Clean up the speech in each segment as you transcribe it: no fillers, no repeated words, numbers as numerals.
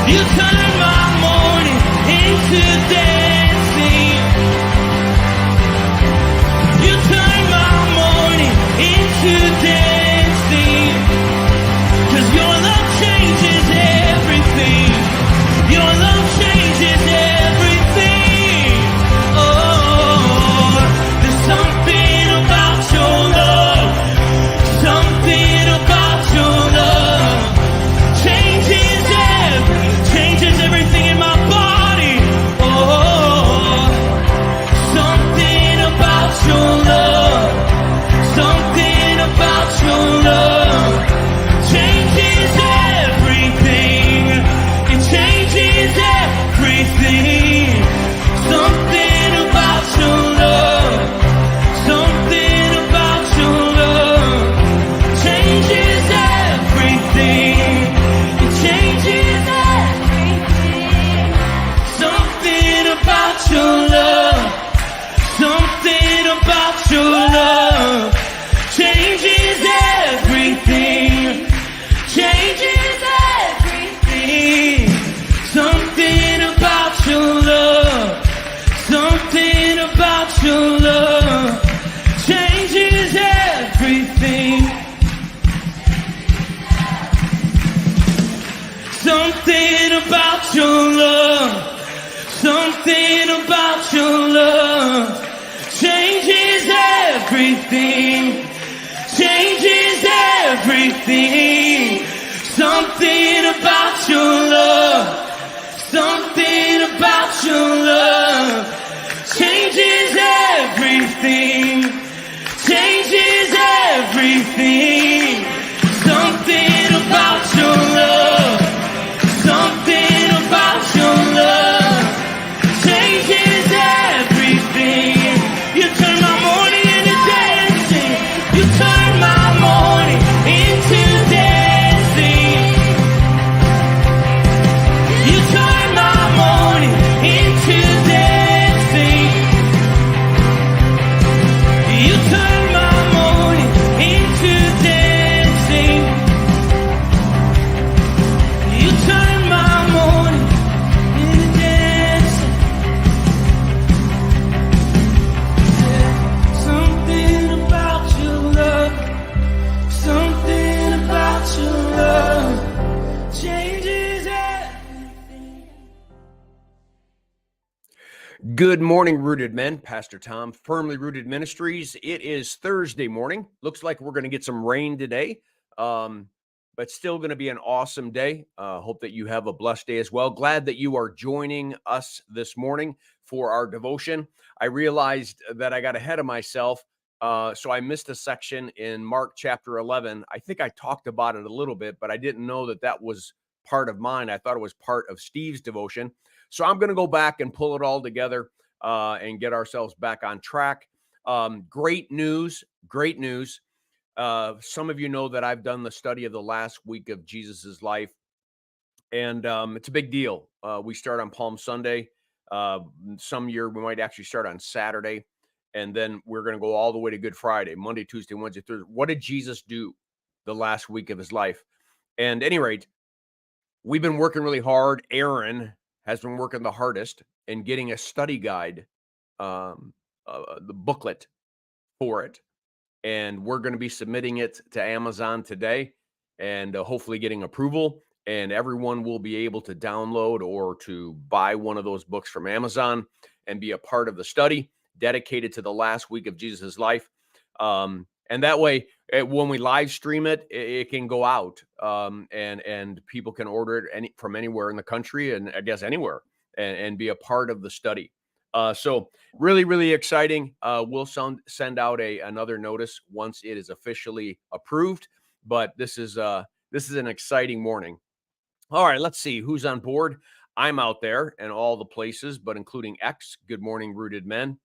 You turn my morning into dancing. You turn my morning into dancing. 'Cause your love changes everything. Your love changes everything. Oh, there's something about your love. Something about your love changes everything in my body. Oh, something about your love. Something about your love changes everything. It changes everything. Something about your love. Something about your love changes everything. It changes everything. Something about your love. Something about your love changes everything. Changes everything. Something about your love. Something about your love changes everything. Something about your love. Something about your love changes everything. Changes everything. Something about your love. Something about your love changes everything. Changes everything. Something about your love. Something about your love changes everything. You turn my morning into dancing. You turn my morning into dancing. You turn my morning into dancing. You turn my morning into dancing. You turn my morning into dancing. Something about your love. Something about your love changes everything. Good morning, Rooted Men. Pastor Tom, Firmly Rooted Ministries. It is Thursday morning. Looks like we're going to get some rain today, but still going to be an awesome day. Hope that you have a blessed day as well. Glad that you are joining us this morning for our devotion. I realized that I got ahead of myself, so I missed a section in Mark chapter 11. I think I talked about it a little bit, but I didn't know that that was part of mine. I thought it was part of Steve's devotion. So I'm going to go back and pull it all together and get ourselves back on track. Great news. Great news. Some of you know that I've done the study of the last week of Jesus's life, and it's a big deal. We start on Palm Sunday. Some year we might actually start on Saturday, and then we're going to go all the way to Good Friday, Monday, Tuesday, Wednesday, Thursday. What did Jesus do the last week of his life? And at any rate, we've been working really hard. Aaron has been working the hardest in getting a study guide, the booklet for it. And we're going to be submitting it to Amazon today and hopefully getting approval. And everyone will be able to download or to buy one of those books from Amazon and be a part of the study dedicated to the last week of Jesus' life. And that way, when we live stream it, it can go out and people can order it from anywhere in the country and I guess anywhere and be a part of the study. So really, really exciting. We'll send out another notice once it is officially approved. But this is an exciting morning. All right, let's see who's on board. I'm out there and all the places, but including X. Good morning, Rooted Men.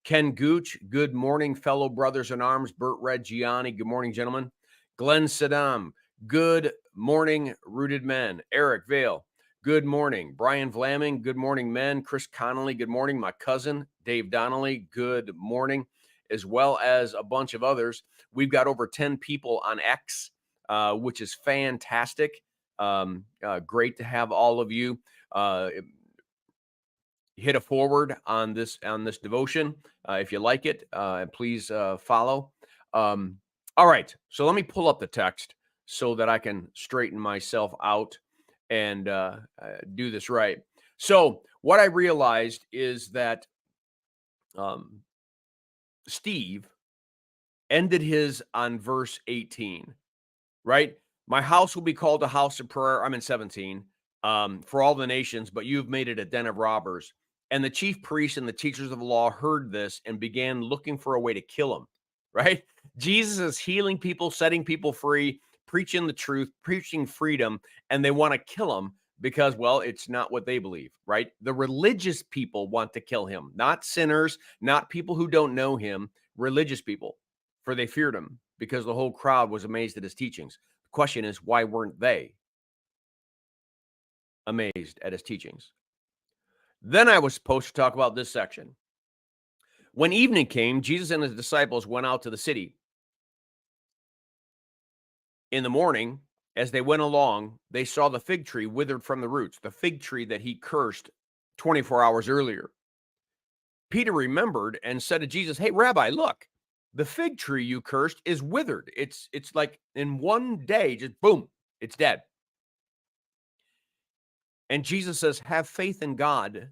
Ken Gooch, good morning, fellow brothers in arms. Burt Reggiani, good morning, gentlemen. Glenn Saddam, good morning, Rooted Men. Eric Vale, good morning. Brian Vlaming, good morning, men. Chris Connolly, good morning. My cousin, Dave Donnelly, good morning, as well as a bunch of others. We've got over 10 people on X, which is fantastic. Great to have all of you hit a forward on this devotion. If you like it, please follow. All right, so let me pull up the text so that I can straighten myself out and do this right. So what I realized is that Steve ended his on verse 18, right? My house will be called a house of prayer. I'm in 17 for all the nations, but you've made it a den of robbers. And the chief priests and the teachers of the law heard this and began looking for a way to kill him, right? Jesus is healing people, setting people free, preaching the truth, preaching freedom, and they want to kill him because, well, it's not what they believe, right? The religious people want to kill him, not sinners, not people who don't know him, religious people, for they feared him because the whole crowd was amazed at his teachings. The question is, why weren't they amazed at his teachings? Then I was supposed to talk about this section. When evening came, Jesus and his disciples went out to the city. In the morning, as they went along, they saw the fig tree withered from the roots, the fig tree that he cursed 24 hours earlier. Peter remembered and said to Jesus, "Hey, Rabbi, look, the fig tree you cursed is withered. It's like in one day, just boom, it's dead." And Jesus says, "Have faith in God.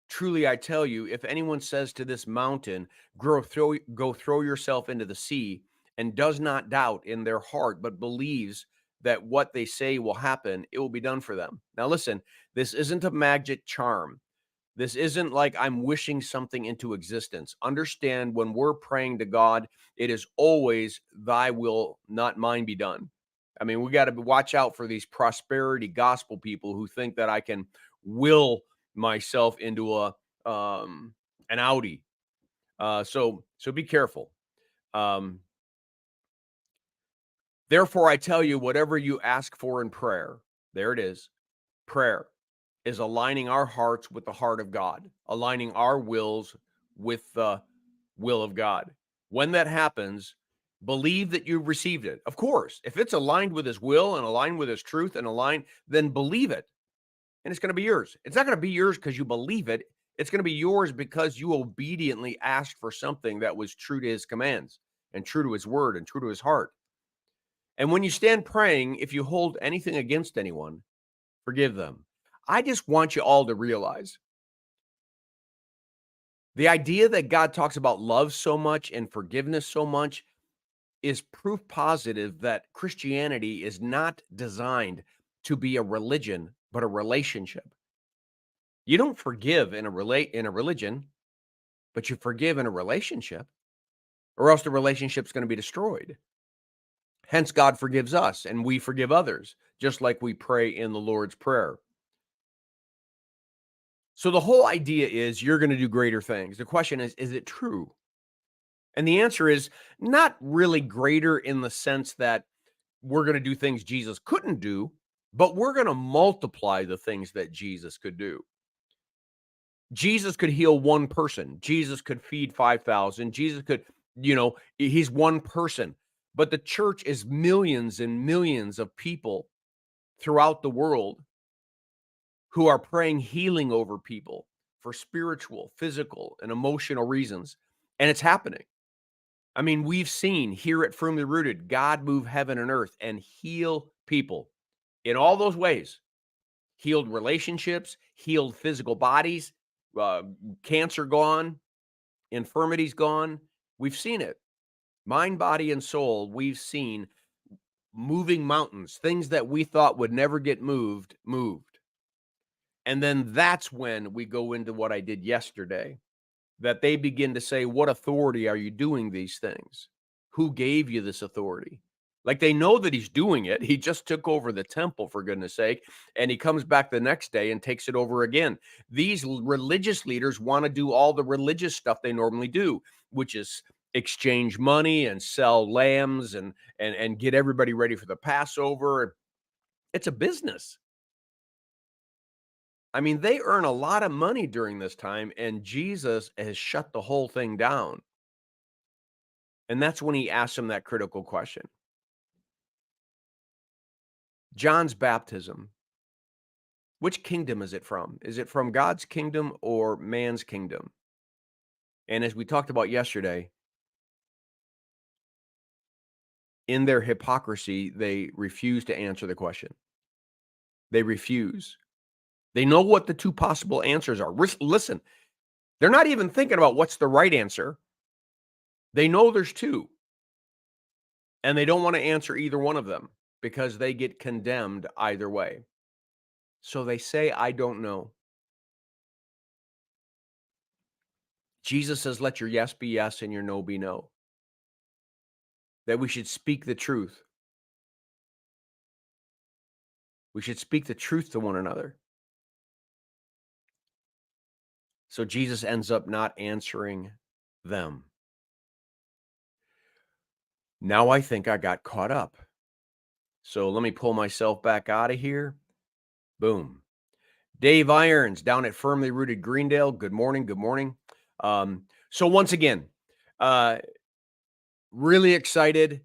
Truly, I tell you, if anyone says to this mountain, go throw yourself into the sea, and does not doubt in their heart, but believes that what they say will happen, it will be done for them." Now, listen, this isn't a magic charm. This isn't like I'm wishing something into existence. Understand, when we're praying to God, it is always thy will, not mine, be done. I mean, we got to watch out for these prosperity gospel people who think that I can will myself into an Audi. So be careful. Therefore, I tell you, whatever you ask for in prayer, there it is. Prayer is aligning our hearts with the heart of God, aligning our wills with the will of God. When that happens, believe that you've received it. Of course, if it's aligned with his will and aligned with his truth and aligned, then believe it. And it's going to be yours. It's not going to be yours because you believe it. It's going to be yours because you obediently asked for something that was true to his commands and true to his word and true to his heart. And when you stand praying, if you hold anything against anyone, forgive them. I just want you all to realize the idea that God talks about love so much and forgiveness so much is proof positive that Christianity is not designed to be a religion, but a relationship. You don't forgive in a religion, but you forgive in a relationship, or else the relationship's going to be destroyed. Hence, God forgives us and we forgive others, just like we pray in the Lord's Prayer. So the whole idea is you're going to do greater things. The question is it true? And the answer is not really greater in the sense that we're going to do things Jesus couldn't do, but we're going to multiply the things that Jesus could do. Jesus could heal one person. Jesus could feed 5,000. Jesus could, he's one person. But the church is millions and millions of people throughout the world who are praying healing over people for spiritual, physical, and emotional reasons. And it's happening. I mean, we've seen here at Firmly Rooted, God move heaven and earth and heal people in all those ways. Healed relationships, healed physical bodies, cancer gone, infirmities gone. We've seen it. Mind, body, and soul, we've seen moving mountains, things that we thought would never get moved. And then that's when we go into what I did yesterday, that they begin to say, what authority are you doing these things? Who gave you this authority? Like, they know that he's doing it. He just took over the temple, for goodness sake, and he comes back the next day and takes it over again. These religious leaders want to do all the religious stuff they normally do, which is exchange money and sell lambs and get everybody ready for the Passover. It's a business. I mean, they earn a lot of money during this time, and Jesus has shut the whole thing down. And that's when he asks them that critical question. John's baptism, which kingdom is it from? Is it from God's kingdom or man's kingdom? And as we talked about yesterday, in their hypocrisy, they refuse to answer the question. They refuse. They know what the two possible answers are. Listen, they're not even thinking about what's the right answer. They know there's two. And they don't want to answer either one of them because they get condemned either way. So they say, I don't know. Jesus says, let your yes be yes and your no be no. That we should speak the truth. We should speak the truth to one another. So Jesus ends up not answering them. Now I think I got caught up. So let me pull myself back out of here. Boom. Dave Irons down at Firmly Rooted Greendale. Good morning. Good morning. So once again, really excited.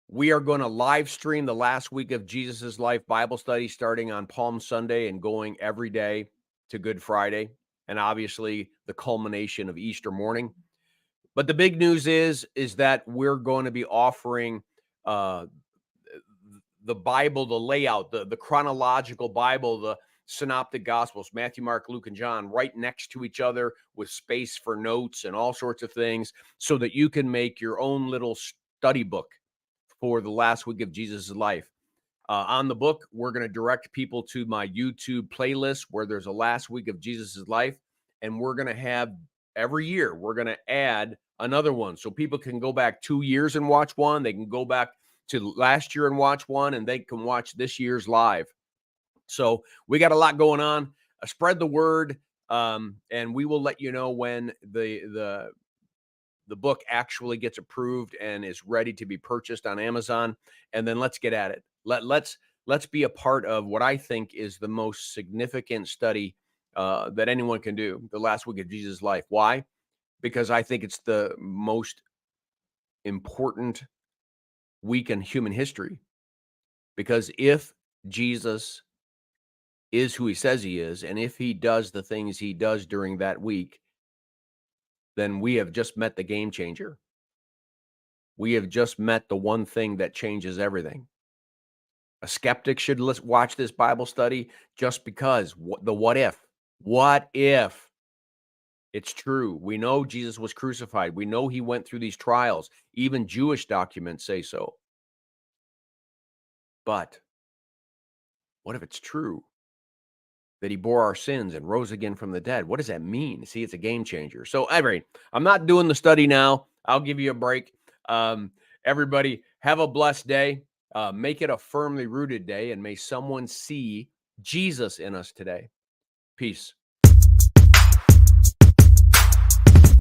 We are going to live stream the last week of Jesus's Life Bible study starting on Palm Sunday and going every day to Good Friday, and obviously the culmination of Easter morning. But the big news is that we're going to be offering the Bible, the layout, the chronological Bible, the synoptic gospels, Matthew, Mark, Luke, and John, right next to each other with space for notes and all sorts of things so that you can make your own little study book for the last week of Jesus' life. On the book, we're going to direct people to my YouTube playlist where there's a last week of Jesus' life. And we're going to have every year, we're going to add another one. So people can go back 2 years and watch one. They can go back to last year and watch one, and they can watch this year's live. So we got a lot going on. Spread the word, and we will let you know when the book actually gets approved and is ready to be purchased on Amazon. And then let's get at it. Let's be a part of what I think is the most significant study that anyone can do, the last week of Jesus' life. Why? Because I think it's the most important week in human history. Because if Jesus is who he says he is, and if he does the things he does during that week, then we have just met the game changer. We have just met the one thing that changes everything. A skeptic should watch this Bible study just because what if? What if it's true? We know Jesus was crucified. We know he went through these trials. Even Jewish documents say so. But what if it's true that he bore our sins and rose again from the dead? What does that mean? See, it's a game changer. So anyway, I'm not doing the study now. I'll give you a break. Everybody have a blessed day. Make it a firmly rooted day, and may someone see Jesus in us today. Peace.